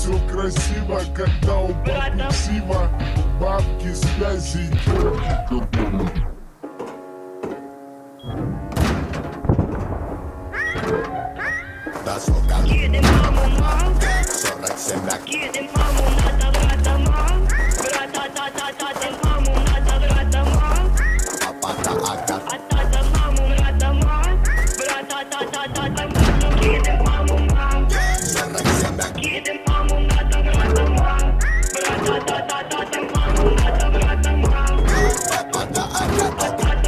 Все красиво, когда у бабы ксива, бабки, связи, тёлки, которые... Едем, мама, 47 бак. Едем, маму, надо брать дома. Брата-та-та-та, маму, надо брать дома. А-та-та, маму, брать дома. Брата-та-та-та, едем, маму, 47 бак. Едем, маму, надо брать дома. Брата-та-та-та, маму, надо брать дома. А-та-та,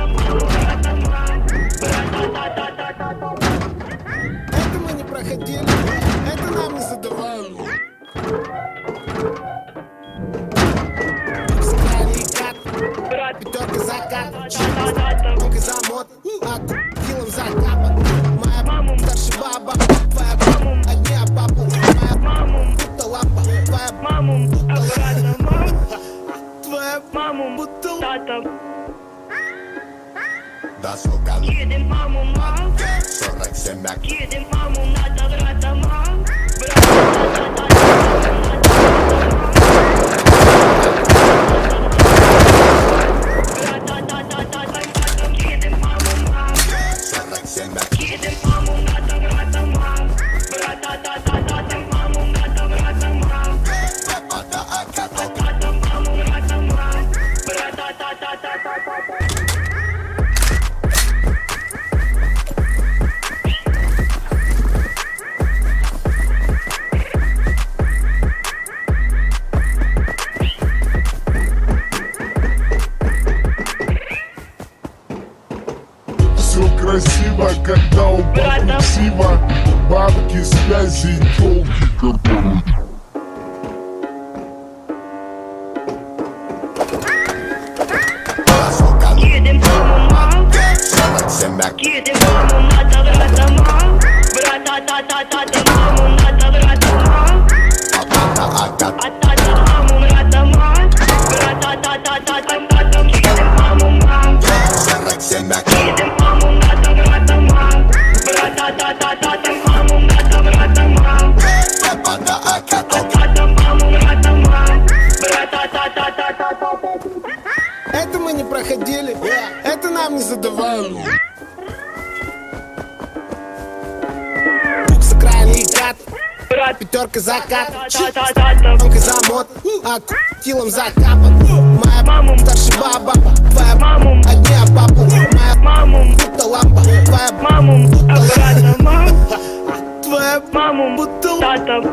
маму, брать дома. Брата-та-та-та. Это мы не проходили, это нам не задавали. Пятерка закат, только замот, а килом закапа. Моя мама старше баба, твоя мама одни бабу. Моя мама будто лапа, твоя мама будто лапа. Твоя мама будто лапа. Едем, маму, 47 бак. Едем, маму, надо брать дома. Едем, маму, 47 бак. Едем, маму, надо брать дома. Брата-та-та-та, маму, надо брать дома. А-та-та, маму, брать дома. Брата-та-та-та. Все красиво, когда у бабы ксива, бабки, связи, тёлки, которые... Едем, маму, 47 бак. Едем, маму, надо брать дома. Брата-та-та-та, маму, надо брать дома. А-та-та, маму, брать дома. Брата-та-та-та, едем, маму, 47 бак. Едем, маму, надо брать дома. Брата-та-та-та, маму, надо брать дома. А-та-та, маму, брать дома. Брата-та-та-та. Это мы не проходили, это нам не задавали. Букса крайний кат, пятерка закат, только замот, а килом закапа. Моя мама старше баба, твоя мама одни бабу. Моя мама будто лампа, твоя мама будто лапа. Твоя мама будто лапа.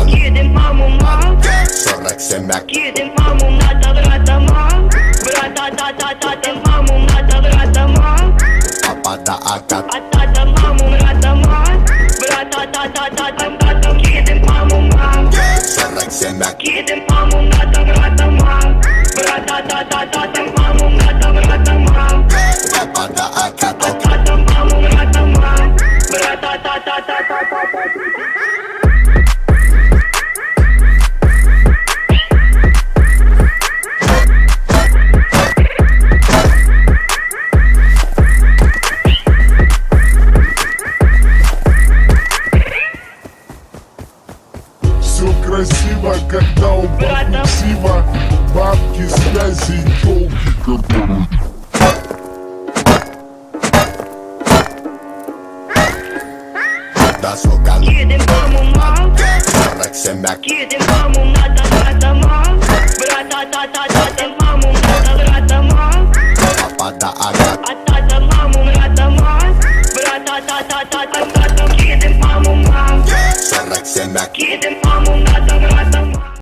Едем, маму, 47 бак. едем, маму, надо брать дома. Брата-та-та-та, маму, надо брать дома. А-та-та, маму, брать дома. Брата-та-та-та, едем, маму, 47 бак. едем, маму, надо брать дома. Брата-та-та-та, маму, надо брать дома. А-та-та, маму, брать дома. Брата-та-та-та. Все красиво, когда у бабы ксива, бабки, связи, тёлки, которые... Едем, маму, 47 бак. едем, маму, надо брать дома. Брата-та-та-та, маму, надо брать дома. А-та-та, маму, брать дома. Брата-та-та-та, едем, маму, 47 бак. едем, маму, надо брать дома.